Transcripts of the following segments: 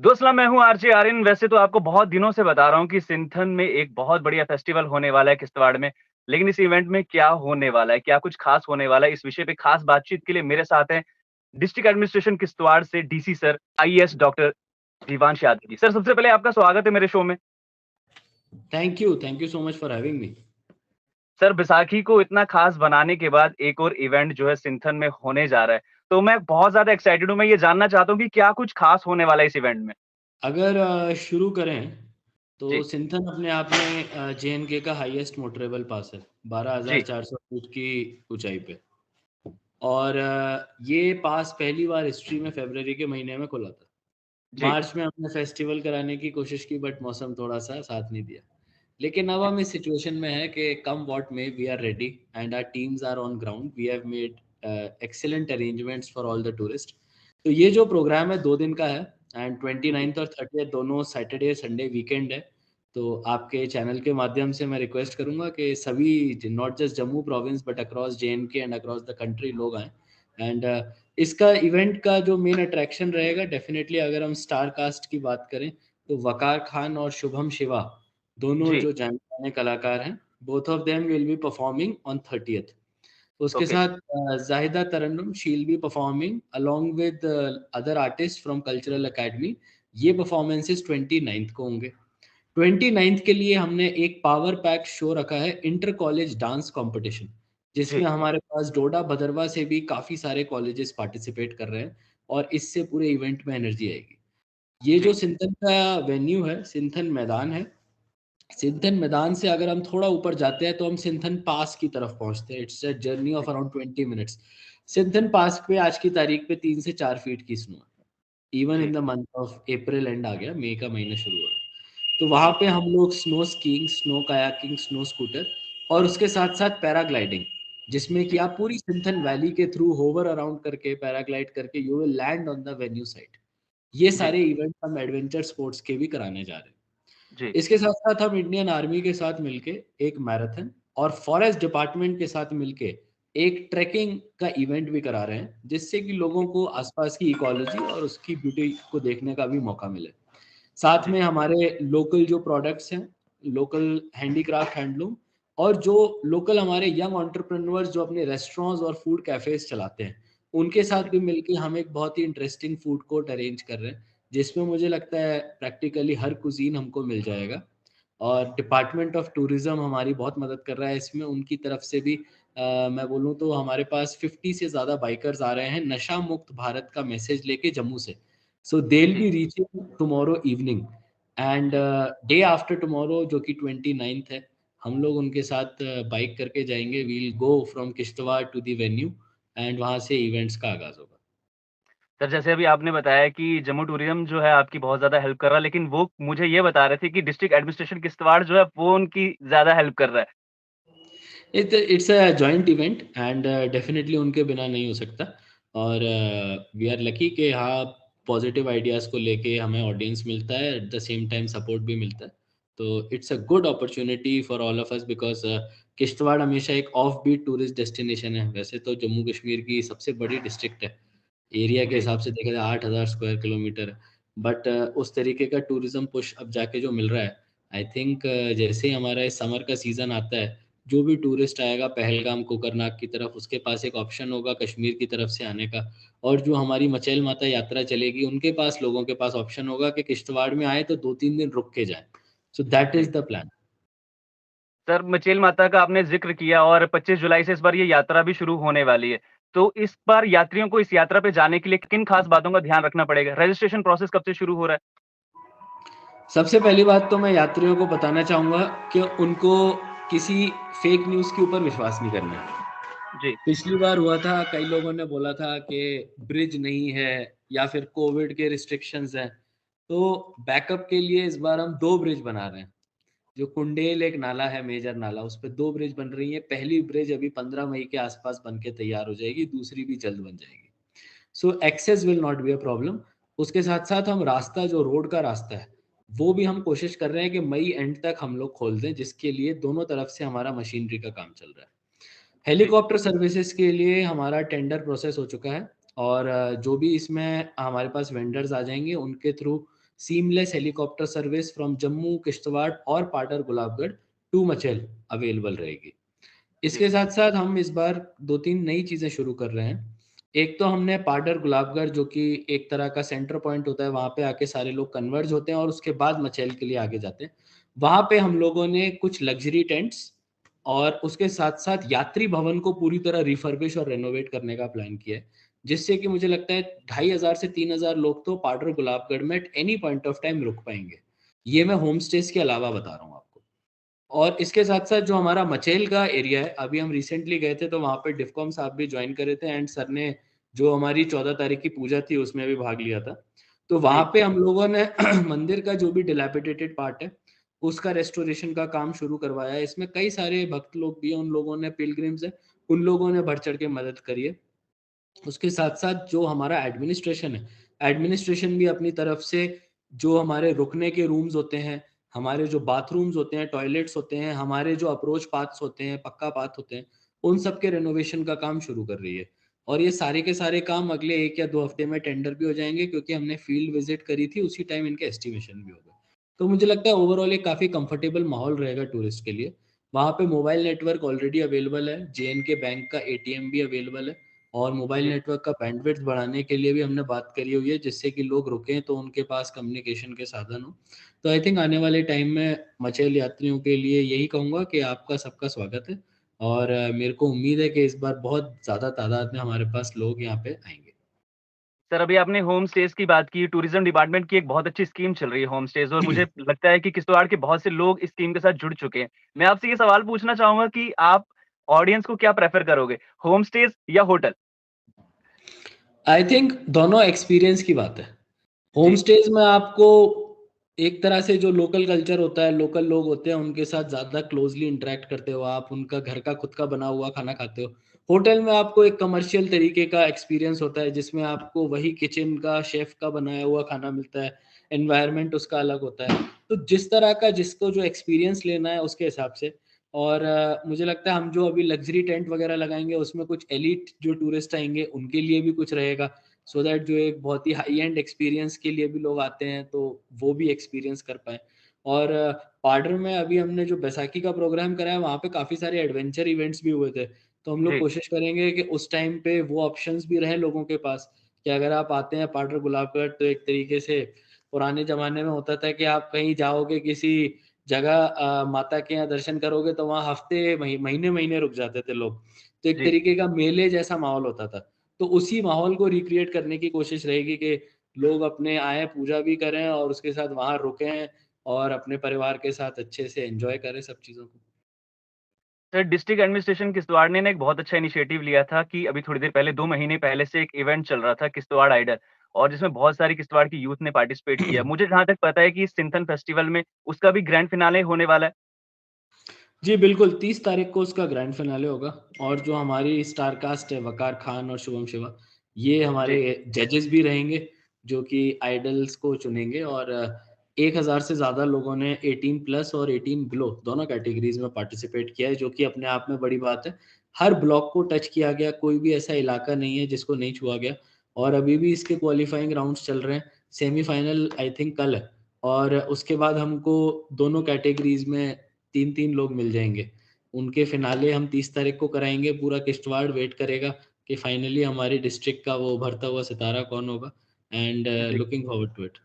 दोस्तला मैं हूँ आरजे आर्यन। वैसे तो आपको बहुत दिनों से बता रहा हूँ कि सिंथन में एक बहुत बढ़िया फेस्टिवल होने वाला है किश्तवाड़ में। लेकिन इस इवेंट में क्या होने वाला है, क्या कुछ खास होने वाला है, इस विषय पे खास बातचीत के लिए मेरे साथ हैं डिस्ट्रिक्ट एडमिनिस्ट्रेशन किश्तवाड़ से DC sir, IAS doctor जीवांश Yadav ji. Sir सबसे पहले आपका स्वागत है मेरे शो में। Thank you so much for having me. Sir Baisakhi को इतना खास बनाने के बाद एक और इवेंट जो है सिंथन में होने जा रहा है। तो मैं बहुत ज़्यादा एक्साइटेड हूँ। मैं ये जानना चाहता हूँ कि क्या कुछ खास होने वाला है इस इवेंट में? अगर शुरू करें तो जी, सिंथन अपने आप में जे.एन.के का हाईएस्ट मोटरेबल पास है, जी, 12,400 फीट की ऊंचाई पे। और ये पास पहली बार हिस्ट्री में फरवरी के महीने में खुला था। जी, मार्च में हमने फेस्टिवल कराने की कोशिश की बट मौसम थोड़ा सा साथ नहीं दिया। लेकिन अब जी, हम इस सिचुएशन में है कि come what may we are ready and our teams are on ground. We have made excellent arrangements for all the tourist. तो ये जो प्रोग्राम है 2 दिन का है एंड जी, 29th और 30th दोनों सैटरडे संडे वीकेंड है। तो आपके चैनल के माध्यम से मैं रिक्वेस्ट करूंगा कि सभी not just Jammu province but across J and K and across the country लोग आएँ। एंड इसका इवेंट का जो मेन अट्रैक्शन रहेगा डेफिनेटली, अगर हम स्टार कास्ट की बात करें तो वकार खान और शुभम शिवा दोनों जी, जो जाने माने कलाकार हैं, both of them will be performing on 30th। उसके ओके, साथ Zahida Tarannum she will be performing along with other artist from cultural academy. ये परफॉर्मेंसेस 29th को होंगे। 29th के लिए हमने एक पावर पैक शो रखा है, इंटर कॉलेज डांस कंपटीशन, जिसमें जी, हमारे पास डोडा भदरवा से भी काफ़ी सारे कॉलेजेस पार्टिसिपेट कर रहे हैं और इससे पूरे इवेंट में एनर्जी आएगी। ये जो जी, सिंथन का वेन्यू है, सिंथन मैदान है। सिंथन मैदान से अगर हम थोड़ा ऊपर जाते हैं तो हम सिंथन पास की तरफ पहुंचते हैं। It's a journey of around 20 minutes. Sinthan pass पे आज की तारीख पे 3 से 4 फीट की स्नो है। इवन इन जी, the month of April end आ गया, मई का महीना शुरू हो रहा है। तो वहां जी, पे हम लोग snow skiing, snow kayaking, snow scooter और उसके साथ साथ पैराग्लाइडिंग, जिसमें कि जी, आप पूरी सिंथन वैली के थ्रू होवर अराउंड करके पैराग्लाइड करके you will land on the venue site. ये जी, सारे इवेंट हम एडवेंचर स्पोर्ट्स के भी कराने जा रहे हैं। जी, इसके साथ-साथ हम इंडियन आर्मी के साथ मिलके एक मैराथन और फॉरेस्ट डिपार्टमेंट के साथ मिलके एक ट्रैकिंग का इवेंट भी करा रहे हैं, जिससे कि लोगों जी, को आसपास की इकोलॉजी और उसकी ब्यूटी को देखने का भी मौका मिले। साथ जी, में हमारे लोकल जो प्रोडक्ट्स हैं, लोकल हैंडीक्राफ्ट, हैंडलूम और जो लोकल हमारे यंग एंटरप्रेन्योर्स जो अपने रेस्टोरेंट्स और फूड कैफेज़ चलाते हैं, उनके साथ जी, भी मिलके हम एक बहुत ही इंटरेस्टिंग फूड कोर्ट अरेंज कर रहे हैं, जिसमें मुझे लगता है प्रैक्टिकली हर कुज़ीन हमको मिल जाएगा। और डिपार्टमेंट ऑफ टूरिज़्म हमारी बहुत मदद कर रहा है इसमें, उनकी तरफ से भी मैं बोलूँ तो हमारे पास 50 से ज़्यादा बाइकर्स आ रहे हैं, नशा मुक्त भारत का मैसेज लेके जम्मू से। So they'll ji, be reaching tomorrow evening and ji. day after tomorrow जो कि 29th है, हम लोग उनके साथ बाइक करके जाएंगे। We'll go from Kishtwar to the venue and वहाँ से इवेंट्स का आगाज होगा। सर जैसे अभी आपने बताया कि जम्मू टूरिज़्म जो है आपकी बहुत ज़्यादा हेल्प कर रहा है, लेकिन वो मुझे ये बता रहे थे कि डिस्ट्रिक्ट एडमिनिस्ट्रेशन किश्तवाड़ जो है वो उनकी ज़्यादा हेल्प कर रहा है। It's a joint event and definitely उनके बिना नहीं हो सकता। और वी आर लकी कि हाँ, पॉजिटिव आइडियाज़ को लेके हमें ऑडियंस मिलता है, at the same time support भी मिलता है। तो it's a good opportunity for all of us because Kishtwar हमेशा एक ऑफ बीट टूरिस्ट डेस्टिनेशन है। वैसे तो जम्मू कश्मीर की सबसे बड़ी डिस्ट्रिक्ट है, एरिया के जी, हिसाब से देखा जाए 8,000 स्क्वायर किलोमीटर है। बट उस तरीके का टूरिज्म पुश अब जाके जो मिल रहा है, आई थिंक जैसे ही हमारा इस समर का सीज़न आता है, जो भी टूरिस्ट आएगा पहलगाम, कोकरनाग की तरफ, उसके पास एक ऑप्शन होगा कश्मीर की तरफ से आने का। और जो हमारी मचैल माता यात्रा चलेगी, उनके पास, लोगों के पास ऑप्शन होगा कि किश्तवाड़ में आए तो 2-3 दिन रुक के जाएँ। सो दैट जी। Is the plan. Sir Machail Mata का आपने ज़िक्र किया और 25 जुलाई से इस बार ये यात्रा भी शुरू होने वाली है। तो इस बार यात्रियों को इस यात्रा पे जाने के लिए किन खास बातों का ध्यान रखना पड़ेगा? रजिस्ट्रेशन प्रोसेस कब से शुरू हो रहा है? सबसे पहली बात तो मैं यात्रियों को बताना चाहूँगा कि उनको किसी फेक न्यूज़ के ऊपर विश्वास नहीं करना है। जी, पिछली बार हुआ था, कई लोगों ने बोला था कि ब्रिज नहीं है या फिर कोविड के रिस्ट्रिक्शंस हैं। तो बैकअप के लिए इस बार हम 2 ब्रिज बना रहे हैं। जो कुंडेल एक नाला है, मेजर नाला, उस पे 2 ब्रिज बन रही हैं। पहली ब्रिज अभी 15 मई के आसपास बन के तैयार हो जाएगी, दूसरी भी जल्द बन जाएगी। So access will not be a problem. उसके साथ-साथ हम रास्ता, जो रोड का रास्ता है, वो भी हम कोशिश कर रहे हैं कि मई एंड तक हम लोग खोल दें, जिसके लिए दोनों तरफ से हमारा मशीनरी का काम चल रहा है। जी, हेलीकॉप्टर सर्विसेज के लिए हमारा टेंडर प्रोसेस हो चुका है और जो भी इसमें हमारे पास वेंडर्स आ जाएँगे, उनके through seamless helicopter service from Jammu, Kishtwar और पाटर गुलाबगढ़ टू मचेल अवेलेबल रहेगी। जी, इसके साथ साथ हम इस बार 2-3 नई चीज़ें शुरू कर रहे हैं। एक तो हमने पाडर गुलाबगढ़ जो कि एक तरह का सेंटर पॉइंट होता है, वहाँ पे आके सारे लोग कन्वर्ज होते हैं और उसके बाद मचैल के लिए आगे जाते हैं। वहाँ पे हम लोगों ने कुछ लग्ज़री टेंट्स और उसके साथ-साथ यात्री भवन को पूरी तरह रिफर्बिश और रेनोवेट करने का प्लान किया है। जिससे कि मुझे लगता है 2500 से 3000 लोग तो पाडर गुलाबगढ़ में at any point of time रुक पाएँगे। ये मैं होम स्टेज़ के अलावा बता रहा हूँ आपको। और इसके साथ-साथ जो हमारा मचेल का एरिया है, अभी हम रिसेंटली गए थे तो वहाँ पे डिफकॉम साहब भी जॉइन करे थे एंड सर ने जो हमारी 14 तारीख की पूजा थी उसमें भी भाग लिया था। तो वहाँ जी, पे हम लोगों ने मंदिर का जो भी डिलैपिडेटेड पार्ट है, उसका रेस्टोरेशन का काम शुरू करवाया है। इसमें कई सारे भक्त लोग भी हैं, उन लोगों ने पिलग्रिम्स हैं, उन लोगों ने बढ़-चढ़ के मदद करी है। उसके साथ-साथ जो हमारा एडमिनिस्ट्रेशन है, एडमिनिस्ट्रेशन भी अपनी तरफ से जो हमारे रुकने के रूम्स होते हैं, हमारे जो बाथरूम्स होते हैं, टॉयलेट्स होते हैं, हमारे जो अप्रोच पाथ्स होते हैं, पक्का पाथ होते हैं, उन सब के रेनोवेशन का काम शुरू कर रही है। और ये सारे के सारे काम अगले 1 या 2 हफ्ते में टेंडर भी हो जाएँगे क्योंकि हमने फील्ड विज़िट करी थी, उसी टाइम इनके एस्टिमेशन भी हो गए। तो मुझे लगता है ओवरऑल एक काफ़ी कंफर्टेबल माहौल रहेगा टूरिस्ट के लिए। वहाँ पे मोबाइल नेटवर्क ऑलरेडी अवेलेबल है, जेएनके बैंक का एटीएम भी अवेलेबल है। और मोबाइल जी। नेटवर्क का बैंडविड्थ बढ़ाने के लिए भी हमने बात करी हुई है, जिससे कि लोग रुकें तो उनके पास कम्युनिकेशन के साधन हो। तो आई थिंक आने वाले टाइम में मचेल यात्रियों के लिए यही कहूँगा कि आपका सबका स्वागत है और मेरे को उम्मीद है कि इस बार बहुत ज़्यादा तादाद में हमारे पास लोग यहाँ पे आएँगे। सर, अभी आपने होम स्टेज़ की बात की, टूरिज़्म डिपार्टमेंट की एक बहुत अच्छी स्कीम चल रही है होम स्टेज़ और मुझे लगता है कि किश्तवाड़ के बहुत से लोग इस स्कीम के साथ जुड़ चुके हैं। मैं आपसे ये सवाल पूछना चाहूँगा कि आप ऑडियंस को क्या प्रेफ़र करोगे, होम स्टेज़ या होटल? आई थिंक दोनों एक्सपीरियंस की बात है। होम जी, स्टेज में आपको एक तरह से जो लोकल कल्चर होता है, लोकल लोग होते हैं, उनके साथ ज़्यादा क्लोज़ली इंटरैक्ट करते हो आप, उनका घर का खुद का बना हुआ खाना खाते हो। होटल में आपको एक कमर्शियल तरीके का एक्सपीरियंस होता है, जिसमें आपको वही किचन का, शेफ़ का बनाया हुआ खाना मिलता है, एनवायरनमेंट उसका अलग होता है। तो जिस तरह का जिसको जो एक्सपीरियंस लेना है, उसके हिसाब से और मुझे लगता है हम जो अभी लग्ज़री टेंट वगैरह लगाएँगे, उसमें कुछ एलीट जो टूरिस्ट आएँगे, उनके लिए भी कुछ रहेगा। सो दैट जो एक बहुत ही हाई एंड एक्सपीरियंस के लिए भी लोग आते हैं तो वो भी एक्सपीरियंस कर पाएँ। और पाडर में अभी हमने जो बैसाखी का प्रोग्राम कराया वहाँ पे काफ़ी सारे एडवेंचर इवेंट्स भी हुए थे। तो हम लोग जी, कोशिश करेंगे कि उस टाइम पे वो ऑप्शंस भी रहें लोगों के पास कि अगर आप आते हैं पाडर गुलाबगढ़ तो एक तरीके से पुराने ज़माने में होता था कि आप कहीं जाओगे किसी जगह माता के यहाँ दर्शन करोगे तो वहाँ हफ़्ते महीने-महीने रुक जाते थे लोग। तो एक जी। तरीके का मेले जैसा माहौल होता था। तो उसी माहौल को रिक्रिएट करने की कोशिश रहेगी कि लोग अपने आएँ, पूजा भी करें और उसके साथ वहाँ रुकें और अपने परिवार के साथ अच्छे से एन्जॉय करें सब चीज़ों को। सर, डिस्ट्रिक्ट एडमिनिस्ट्रेशन किश्तवाड़ ने ना एक बहुत अच्छा इनिशिएटिव लिया था कि अभी थोड़ी देर पहले 2 महीने पहले से एक इवेंट चल रहा था किश्तवाड़ आइडल और जिसमें बहुत सारी किश्तवाड़ की यूथ ने पार्टिसिपेट किया। मुझे जहाँ तक पता है कि इस सिंथन फेस्टिवल में उसका भी ग्रैंड फिनाले होने वाला है। जी, बिल्कुल 30 तारीख को उसका ग्रैंड फिनाले होगा और जो हमारी स्टार कास्ट है वकार खान और शुभम शिवा, ये हमारे जी, जजेस भी रहेंगे, जो कि आइडल्स को चुनेंगे और 1000 से ज़्यादा लोगों ने 18 प्लस और 18 बिलो दोनों कैटेगरीज़ में पार्टिसिपेट किया है, जो कि अपने आप में बड़ी बात है। हर ब्लॉक को टच किया गया, कोई भी ऐसा इलाका नहीं है जिसको नहीं छुआ गया और अभी भी इसके क्वालीफाइंग राउंड्स चल रहे हैं। सेमीफाइनल आई थिंक कल है और उसके बाद हमको दोनों कैटेगरीज़ में 3-3 लोग मिल जाएँगे। उनके फिनाले हम 30 तारीख को कराएँगे, पूरा किश्तवाड़ वेट करेगा कि फाइनली हमारी डिस्ट्रिक्ट का वो उभरता हुआ सितारा कौन होगा एंड जी। Looking forward to it.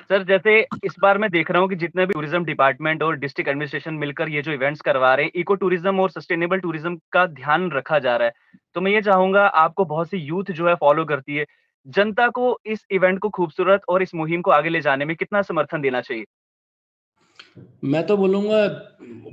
Sir, जैसे इस बार मैं देख रहा हूँ कि जितने भी टूरिज़्म डिपार्टमेंट और डिस्ट्रिक्ट एडमिनिस्ट्रेशन मिलकर ये जो इवेंट्स करवा रहे हैं, इको टूरिज़्म और सस्टेनेबल टूरिज़्म का ध्यान रखा जा रहा है। तो मैं ये चाहूँगा आपको बहुत सी यूथ जो है फ़ॉलो करती है। जनता को इस इवेंट को खूबसूरत और इस मुहिम को आगे ले जाने में कितना समर्थन देना चाहिए? मैं तो बोलूँगा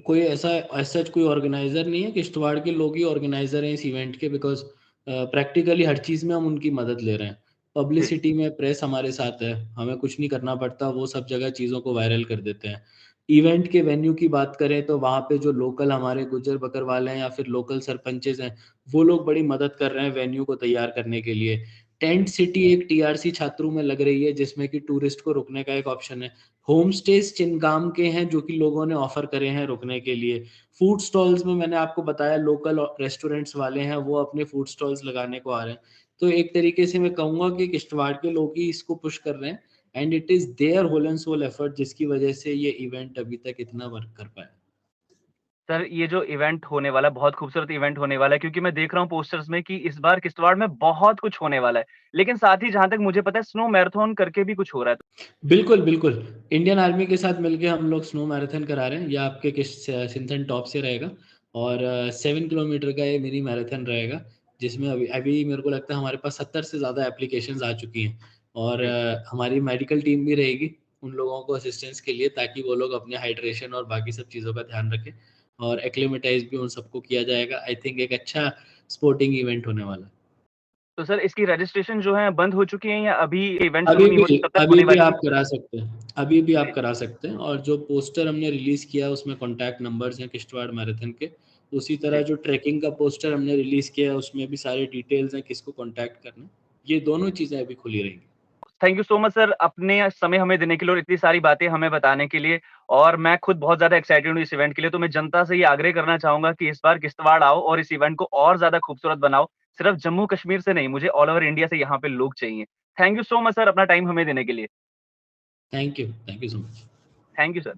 कोई ऐसा एज़ सच कोई ऑर्गेनाइज़र नहीं है, किश्तवाड़ के लोग ही ऑर्गेनाइज़र हैं इस इवेंट के बिकॉज़ प्रैक्टिकली हर चीज़ में हम उनकी मदद ले रहे हैं। जी, पब्लिसिटी में प्रेस हमारे साथ है, हमें कुछ नहीं करना पड़ता, वो सब जगह चीज़ों को वायरल कर देते हैं। इवेंट के वेन्यू की बात करें तो वहाँ पे जो लोकल हमारे गुज्जर बकरवाल हैं या फिर लोकल सरपंचेज़ हैं, वो लोग बड़ी मदद कर रहे हैं वेन्यू को तैयार करने के लिए। टेंट सिटी एक टीआरसी छात्रू में लग रही है जिसमें कि टूरिस्ट को रुकने का एक ऑप्शन है। होम स्टेज़ चिनगाम के हैं जो कि लोगों ने ऑफ़र करे हैं रुकने के लिए। फूड स्टॉल्स में मैंने आपको बताया लोकल रेस्टोरेंट्स वाले हैं वो अपने फूड स्टॉल्स लगाने को आ रहे हैं। तो एक तरीके से मैं कहूँगा कि किश्तवाड़ के लोग ही इसको पुश कर रहे हैं and it is their whole and sole effort जिसकी वजह से ये इवेंट अभी तक इतना वर्क कर पाया। सर, ये जो इवेंट होने वाला है, बहुत खूबसूरत इवेंट होने वाला है क्योंकि मैं देख रहा हूँ पोस्टर्स में कि इस बार किश्तवाड़ में बहुत कुछ होने वाला है। लेकिन साथ ही जहाँ तक मुझे पता है स्नो मैराथन करके भी कुछ हो रहा है। बिल्कुल, बिल्कुल। इंडियन आर्मी के साथ मिलके हम लोग स्नो मैराथन करा रहे हैं। ये आपके सिंथन टॉप से रहेगा और 7 किलोमीटर का ये मिनी मैराथन रहेगा, जिसमें अभी अभी मेरे को लगता है हमारे पास 70 से ज़्यादा एप्लीकेशंस आ चुकी हैं और जी। हमारी मेडिकल टीम भी रहेगी उन लोगों को असिस्टेंस के लिए, ताकि वो लोग अपने हाइड्रेशन और बाकी सब चीज़ों का ध्यान रखें और एक्लिमेटाइज़ भी उन सबको किया जाएगा। आई थिंक एक अच्छा स्पोर्टिंग इवेंट होने वाला है। तो सर इसकी रजिस्ट्रेशन जो है बंद हो चुकी है या अभी इवेंट शुरू नहीं हुई तब तक अभी होने भी वाली है? आप करा सकते हैं, अभी भी आप जी। करा सकते हैं और जो पोस्टर हमने रिलीज़ किया है उसमें कॉन्टैक्ट नंबर्स हैं किश्तवाड़ मैराथन के। उसी तरह जी। जो ट्रैकिंग का पोस्टर हमने रिलीज़ किया है उसमें भी सारे डिटेल्स हैं किसको कॉन्टैक्ट करना है। ये दोनों चीज़ें अभी खुली रहेंगी। Thank you so much sir अपने समय हमें देने के लिए और इतनी सारी बातें हमें बताने के लिए और मैं खुद बहुत ज़्यादा एक्साइटेड हूँ इस इवेंट के लिए। तो मैं जनता से ये आग्रह करना चाहूँगा कि इस बार किश्तवाड़ आओ और इस इवेंट को और ज़्यादा खूबसूरत बनाओ। सिर्फ जम्मू कश्मीर से नहीं, मुझे ऑल ओवर इंडिया से यहाँ पे लोग चाहिए। Thank you so much sir अपना टाइम हमें देने के लिए। Thank you so much. Thank you sir.